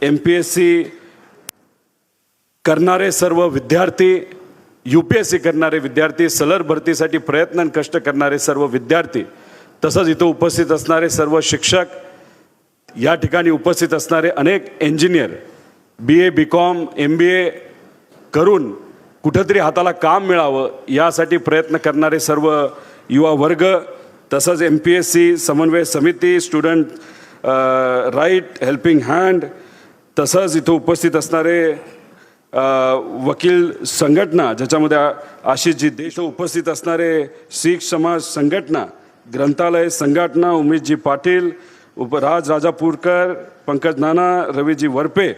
MPSC करणारे सर्व विद्यार्थी, UPSC करणारे विद्यार्थी, सलर भरतीसाठी प्रयत्न आणि कष्ट करणारे सर्व विद्यार्थी, तसंच इथं उपस्थित असणारे सर्व शिक्षक, या ठिकाणी उपस्थित असणारे अनेक इंजिनियर, BA BCom MBA करून कुठंतरी हाताला काम मिळावं यासाठी प्रयत्न करणारे सर्व युवा वर्ग, तसंच MPSC समन्वय समिती, स्टुडंट राईट हेल्पिंग हँड, तसंच इथं उपस्थित असणारे वकील संघटना, ज्याच्यामध्ये आशिषजी देशमुख उपस्थित असणारे शीख समाज संघटना, ग्रंथालय संघटना, उमेशजी पाटील, राज राजापूरकर, पंकज नाना, रवीजी वरपे,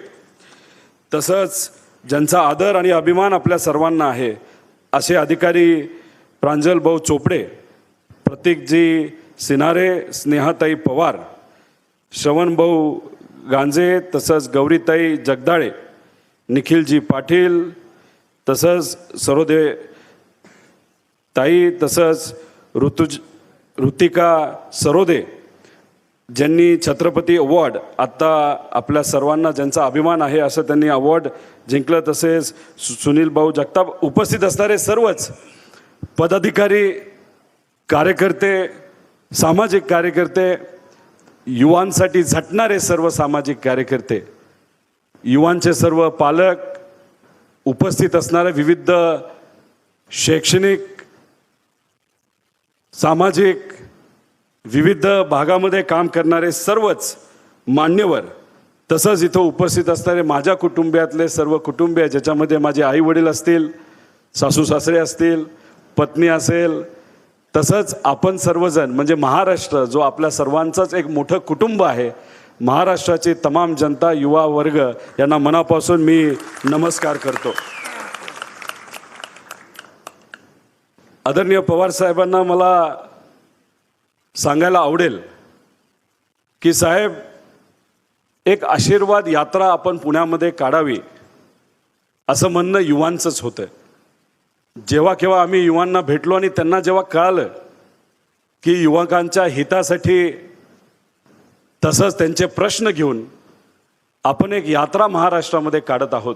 तसंच ज्यांचा आदर आणि अभिमान आपल्या सर्वांना आहे असे अधिकारी प्रांजल भाऊ चोपडे, प्रतीकजी सिनारे, स्नेहाताई पवार, श्रवण भाऊ गांजे, तसंच गौरीताई जगदाळे, निखिलजी पाटील, तसंच सरोदे ताई, तसंच ऋतिका सरोदे, ज्यांनी छत्रपती अवॉर्ड आत्ता आपल्या सर्वांना ज्यांचा अभिमान आहे असं त्यांनी अवॉर्ड जिंकलं, तसेच सुनील भाऊ जगताप, उपस्थित असणारे सर्वच पदाधिकारी, कार्यकर्ते, सामाजिक कार्यकर्ते, युवांसाठी झटणारे सर्व सामाजिक कार्यकर्ते, युवांचे सर्व पालक, उपस्थित असणारे विविध शैक्षणिक, सामाजिक, विविध भागामध्ये काम करणारे सर्वच मान्यवर, तसंच इथं उपस्थित असणारे माझ्या कुटुंबियातले सर्व कुटुंबीय, ज्याच्यामध्ये माझे आई वडील असतील, सासू सासरे असतील, पत्नी असेल, तसंच आपण सर्वजण म्हणजे महाराष्ट्र जो आपल्या सर्वांचाच एक मोठं कुटुंब आहे, महाराष्ट्राची तमाम जनता, युवा वर्ग यांना मनापासून मी नमस्कार करतो. आदरणीय पवार साहेबांना मला सांगायला आवडेल की साहेब, एक आशीर्वाद यात्रा आपण पुण्यामध्ये काढावी असं म्हणणं युवांचंच होतं. जेव्हा केव्हा आम्ही युवांना भेटलो आणि त्यांना जेव्हा कळालं की युवकांच्या हितासाठी, तसंच त्यांचे प्रश्न घेऊन आपण एक यात्रा महाराष्ट्रामध्ये काढत आहोत,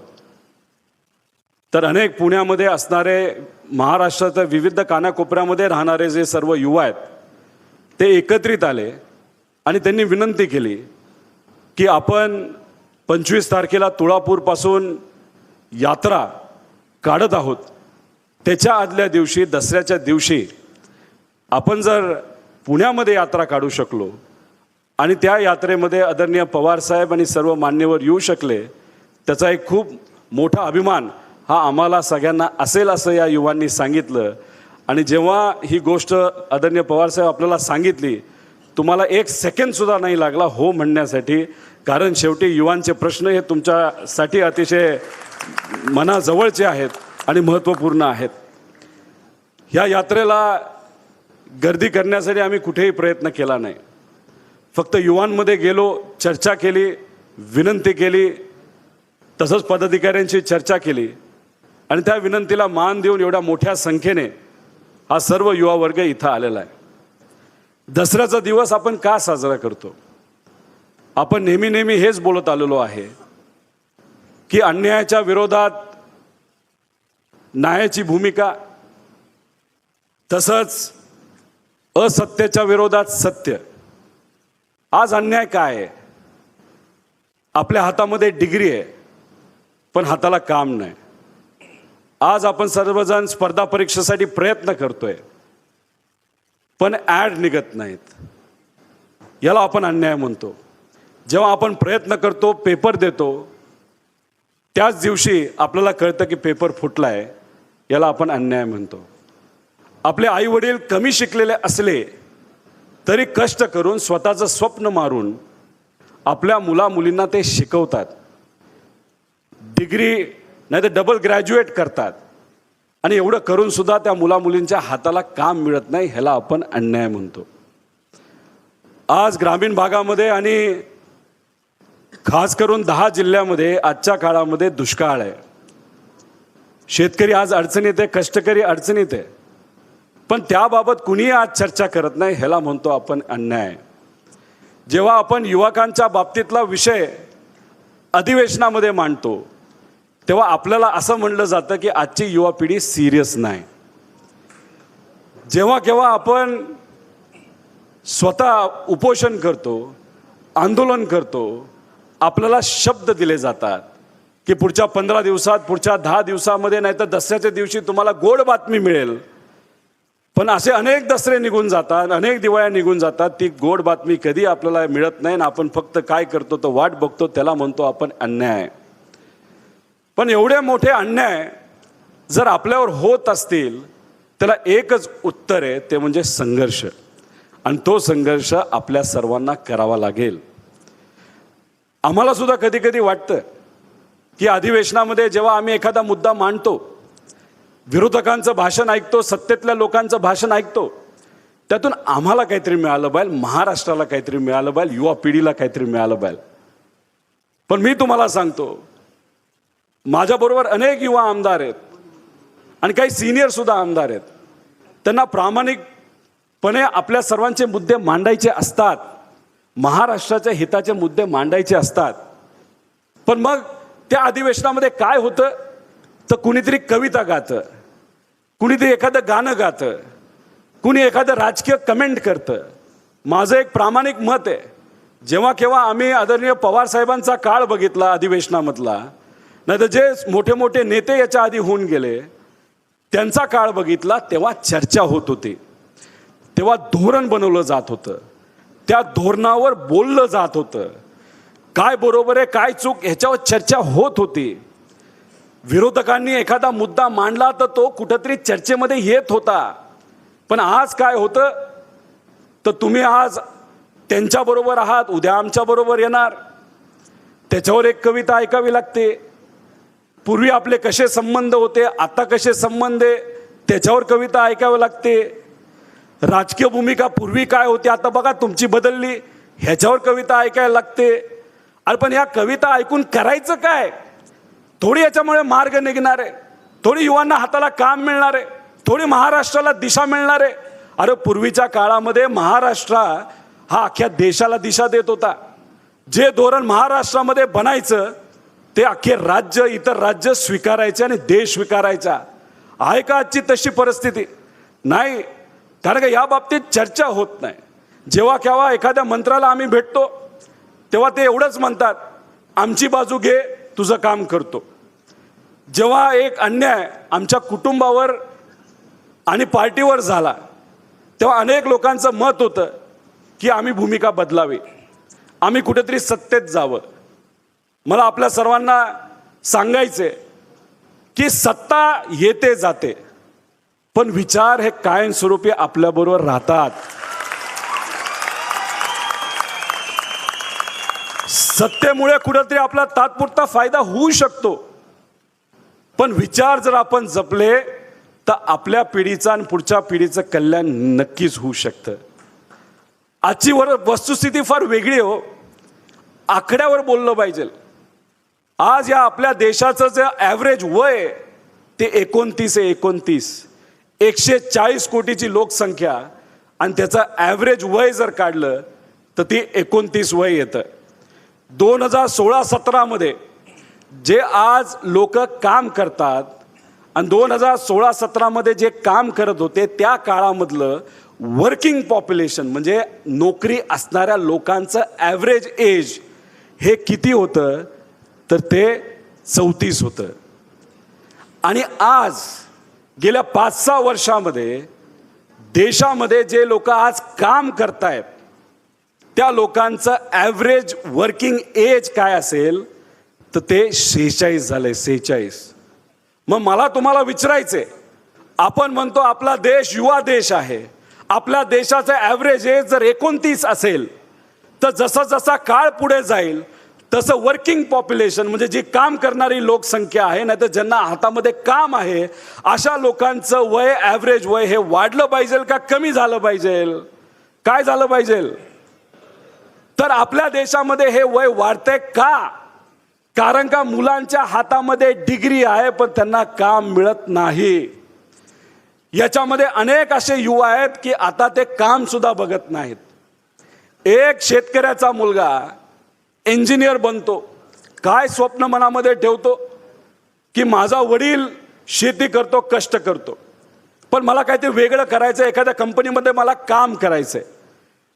तर अनेक पुण्यामध्ये असणारे, महाराष्ट्राच्या विविध कानाकोपऱ्यामध्ये राहणारे जे सर्व युवा आहेत ते एकत्रित आले आणि त्यांनी विनंती केली की आपण 25 तारखेला तुळापूरपासून यात्रा काढत आहोत, त्याच्या आदल्या दिवशी, दसऱ्याच्या दिवशी आपण जर पुण्यामध्ये यात्रा काढू शकलो आणि त्या यात्रेमध्ये आदरणीय पवारसाहेब आणि सर्व मान्यवर येऊ शकले, त्याचा एक खूप मोठा अभिमान हा आम्हाला सगळ्यांना असेल असं या युवांनी सांगितलं. आणि जेव्हा ही गोष्ट आदरणीय पवारसाहेब आपल्याला सांगितली, तुम्हाला 1 सेकंदसुद्धा नाही लागला हो म्हणण्यासाठी, कारण शेवटी युवांचे प्रश्न हे तुमच्यासाठी अतिशय मनाजवळचे आहेत आणि महत्त्वपूर्ण आहेत. ह्या यात्रेला गर्दी करण्यासाठी आम्ही कुठेही प्रयत्न केला नाही, फक्त युवांमध्ये गेलो, चर्चा केली, विनंती केली, तसंच पदाधिकाऱ्यांची चर्चा केली आणि त्या विनंतीला मान देऊन एवढ्या मोठ्या संख्येने हा सर्व युवा वर्ग इथं आलेला आहे. दसऱ्याचा दिवस आपण का साजरा करतो? आपण नेहमी हेच बोलत आलेलो आहे की अन्यायाच्या विरोधात न्यायाची भूमिका, तसंच असत्याच्या विरोधात सत्य. आज अन्याय काय आहे? आपल्या हातामध्ये डिग्री आहे पण हाताला काम नाही. आज आपण सर्वजण स्पर्धा परीक्षेसाठी प्रयत्न करतोय पण ॲड निघत नाहीत, याला आपण अन्याय म्हणतो. जेव्हा आपण प्रयत्न करतो, पेपर देतो, त्याच दिवशी आपल्याला कळतं की पेपर फुटला आहे, याला आपण अन्याय म्हणतो. आपले आईवडील कमी शिकलेले असले तरी कष्ट करून, स्वतःचं स्वप्न मारून आपल्या मुलामुलींना ते शिकवतात, डिग्री नाही तर डबल ग्रॅज्युएट करतात आणि एवढं करून सुद्धा त्या मुलामुलींच्या हाताला काम मिळत नाही, ह्याला आपण अन्याय म्हणतो. आज ग्रामीण भागामध्ये आणि खास करून 10 जिल्ह्यामध्ये आजच्या काळामध्ये दुष्काळ आहे. शेतकरी आज अडचणीत आहे, कष्टकरी अडचणीत आहे, पण त्याबाबत कुणीही आज चर्चा करत नाही, ह्याला म्हणतो आपण अन्याय. जेव्हा आपण युवकांच्या बाबतीतला विषय अधिवेशनामध्ये मांडतो तेव्हा आपल्याला असं म्हणलं जातं की आजची युवा पिढी सिरियस नाही. जेव्हा केव्हा आपण स्वतः उपोषण करतो, आंदोलन करतो, आपल्याला शब्द दिले जातात की पुढच्या 15 दिवसात, पुढच्या 10 दिवसामध्ये, नाही तर दसऱ्याच्या दिवशी तुम्हाला गोड बातमी मिळेल. पण असे अनेक दसरे निघून जातात, अनेक दिवाळ्या निघून जातात, ती गोड बातमी कधी आपल्याला मिळत नाही आणि आपण फक्त काय करतो तर वाट बघतो. त्याला म्हणतो आपण अन्याय. पण एवढे मोठे अन्याय जर आपल्यावर होत असतील त्याला एकच उत्तर आहे, ते म्हणजे संघर्ष. आणि तो संघर्ष आपल्या सर्वांना करावा लागेल. आम्हाला सुद्धा कधी कधी वाटतं की अधिवेशनामध्ये जेव्हा आम्ही एखादा मुद्दा मांडतो, विरोधकांचं भाषण ऐकतो, सत्तेतल्या लोकांचं भाषण ऐकतो, त्यातून आम्हाला काहीतरी मिळालं पाहिजे, महाराष्ट्राला काहीतरी मिळालं पाहिजे, युवा पिढीला काहीतरी मिळालं पाहिजे. पण मी तुम्हाला सांगतो, माझ्याबरोबर अनेक युवा आमदार आहेत आणि काही सिनियर सुद्धा आमदार आहेत. त्यांना प्रामाणिकपणे आपल्या सर्वांचे मुद्दे मांडायचे असतात, महाराष्ट्राच्या हिताचे मुद्दे मांडायचे असतात. पण मग त्या अधिवेशनामध्ये काय होतं तर कुणीतरी कविता गातं, कुणीतरी एखादं गाणं गातं, कुणी एखादं राजकीय कमेंट करतं. माझं एक प्रामाणिक मत आहे, जेव्हा केव्हा आम्ही आदरणीय पवार साहेबांचा काळ बघितला अधिवेशनामधला, नाही तर जे मोठे मोठे नेते याच्या आधी होऊन गेले त्यांचा काळ बघितला, तेव्हा चर्चा होत होती, तेव्हा धोरण बनवलं जात होतं, त्या धोरणावर बोललं जात होतं, काय बरोबर आहे काय चूक ह्याच्यावर चर्चा होत होती. विरोधकांनी एखादा मुद्दा मांडला तर तो कुठंतरी चर्चेमध्ये येत होता. पण आज काय होतं तर तुम्ही आज त्यांच्याबरोबर आहात, उद्या आमच्याबरोबर येणार, त्याच्यावर एक कविता ऐकावी लागते. पूर्वी आपले कसे संबंध होते, आता कसे संबंध आहे, त्याच्यावर कविता ऐकावी लागते. राजकीय भूमिका पूर्वी काय होती, आता बघा तुमची बदलली, ह्याच्यावर कविता ऐकायला लागते. अरे पण या कविता ऐकून करायचं काय? थोडी याच्यामुळे मार्ग निघणार आहे, थोडी युवांना हाताला काम मिळणार आहे, थोडी महाराष्ट्राला दिशा मिळणार आहे. अरे पूर्वीच्या काळामध्ये महाराष्ट्र हा अख्ख्या देशाला दिशा देत होता. जे धोरण महाराष्ट्रामध्ये बनायचं ते अख्खे राज्य, इतर राज्य स्वीकारायचे आणि देश स्वीकारायचा. आहे का आजची तशी परिस्थिती? नाही. कारण का या बाबतीत चर्चा होत नाही. जेव्हा केव्हा एखाद्या मंत्र्याला आम्ही भेटतो तेव्हा ते एवढंच म्हणतात, आमची बाजू घे, तुझं काम करतो. जेव्हा एक अन्याय आमच्या कुटुंबावर आणि पार्टीवर झाला तेव्हा अनेक लोकांचं मत होतं की आम्ही भूमिका बदलावी, आम्ही कुठेतरी सत्तेत जावं. मला आपल्या सर्वांना सांगायचे की सत्ता येते जाते, पण विचार हे कायमस्वरूपी आपल्याबरोबर राहतात. सत्तेमुळे कुठेतरी आपला तात्पुरता फायदा होऊ शकतो, पण विचार जर आपण जपले तर आपल्या पिढीचं आणि पुढच्या पिढीचं कल्याण नक्कीच होऊ शकतं. आजची वस्तुस्थिती फार वेगळी हो. आकड्यावर बोललं पाहिजे. आज या आपल्या देशाचं जे ॲव्हरेज वय ते 29 आहे. 140 कोटीची लोकसंख्या आणि त्याचं ॲव्हरेज वय जर काढलं तर ती 29 वय येतं. 2016-17 मध्ये जे आज लोक काम करतात आणि 2016-17 मध्ये जे काम करत होते त्या काळामधलं वर्किंग पॉप्युलेशन म्हणजे नोकरी असणाऱ्या लोकांचं ॲव्हरेज एज हे किती होतं तर ते 34 होतं. आणि आज गेल्या 5-6 वर्षामध्ये देशामध्ये जे लोक आज काम करतायत त्या लोकांचं ॲव्हरेज वर्किंग एज काय असेल तर ते 46 झालंय. 46. मग मला तुम्हाला विचारायचंय, आपण म्हणतो आपला देश युवा देश आहे, आपल्या देशाचं ॲव्हरेज एज जर 29 असेल तर जसा जसा काळ पुढे जाईल तसं वर्किंग पॉप्युलेशन म्हणजे जी काम करणारी लोकसंख्या आहे, नाही तर ज्यांना हातामध्ये काम आहे अशा लोकांचं वय, ॲव्हरेज वय हे वाढलं पाहिजे का कमी झालं पाहिजे? काय झालं पाहिजे? तर आपल्या देशामध्ये हे वय वाढतंय का? कारण का मुलांच्या हातामध्ये डिग्री आहे पण त्यांना काम मिळत नाही. याच्यामध्ये अनेक असे युवा आहेत की आता ते काम सुद्धा बघत नाहीत. एक शेतकऱ्याचा मुलगा इंजिनियर बनतो, काय स्वप्न मनामध्ये ठेवतो की माझा वडील शेती करतो, कष्ट करतो, पण मला काय ते वेगळं करायचं, एखाद्या कंपनीमध्ये मला काम करायचंय,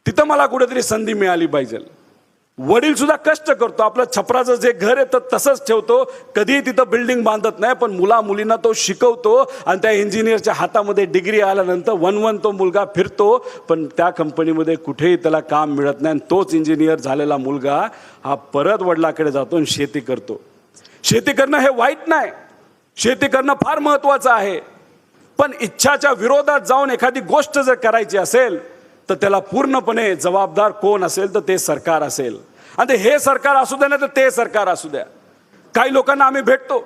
तिथं मला कुठेतरी संधी मिळाली पाहिजे. वडील सुद्धा कष्ट करतो, आपलं छपराचं जे घर आहे तर तसंच ठेवतो, कधीही तिथं बिल्डिंग बांधत नाही, पण मुलींना तो शिकवतो आणि त्या इंजिनियरच्या हातामध्ये डिग्री आल्यानंतर वन तो मुलगा फिरतो, पण त्या कंपनीमध्ये कुठेही त्याला काम मिळत नाही. आणि तोच इंजिनियर झालेला मुलगा हा परत वडिलाकडे जातो आणि शेती करतो. शेती करणं हे वाईट नाही, शेती करणं फार महत्त्वाचं आहे, पण इच्छाच्या विरोधात जाऊन एखादी गोष्ट जर करायची असेल तर त्याला पूर्णपणे जबाबदार कोण असेल तर ते सरकार असेल. आणि हे सरकार असू द्या ना तर ते सरकार असू द्या. काही लोकांना आम्ही भेटतो,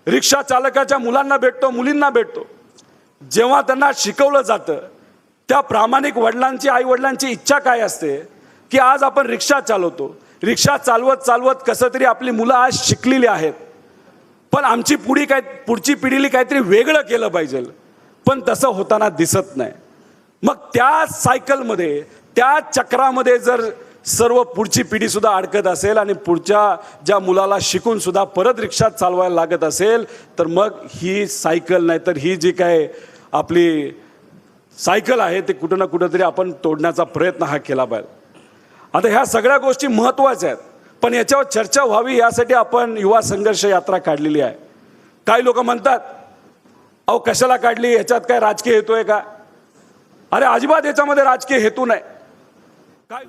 रिक्षा चालकाच्या मुलांना भेटतो, मुलींना भेटतो, जेव्हा त्यांना शिकवलं जातं त्या प्रामाणिक वडिलांची, आई वडिलांची इच्छा काय असते की आज आपण रिक्षा चालवतो, रिक्षा चालवत चालवत कसं तरी आपली मुलं आज शिकलेली आहेत, पण आमची पुढची पिढीला काहीतरी वेगळं केलं पाहिजे, पण तसं होताना दिसत नाही. मग त्या सायकलमध्ये, त्या चक्रामध्ये जर सर्व पुढची पिढी सुद्धा अडकत असेल आणि पुढच्या ज्या मुलाला शिकून सुद्धा परत रिक्षा चालवायला लागत असेल तर मग ही सायकल, नाही तर ही जी काय आपली सायकल आहे ते कुठं ना कुठंतरी आपण तोडण्याचा प्रयत्न हा केला पाहिजे. आता ह्या सगळ्या गोष्टी महत्त्वाच्या आहेत, पण याच्यावर चर्चा व्हावी यासाठी आपण युवा संघर्ष यात्रा काढलेली आहे. काही लोक म्हणतात अहो कशाला काढली, ह्याच्यात काय राजकीय हेतू आहे का? अरे अजिबात याच्यामध्ये राजकीय हेतू नाही. काय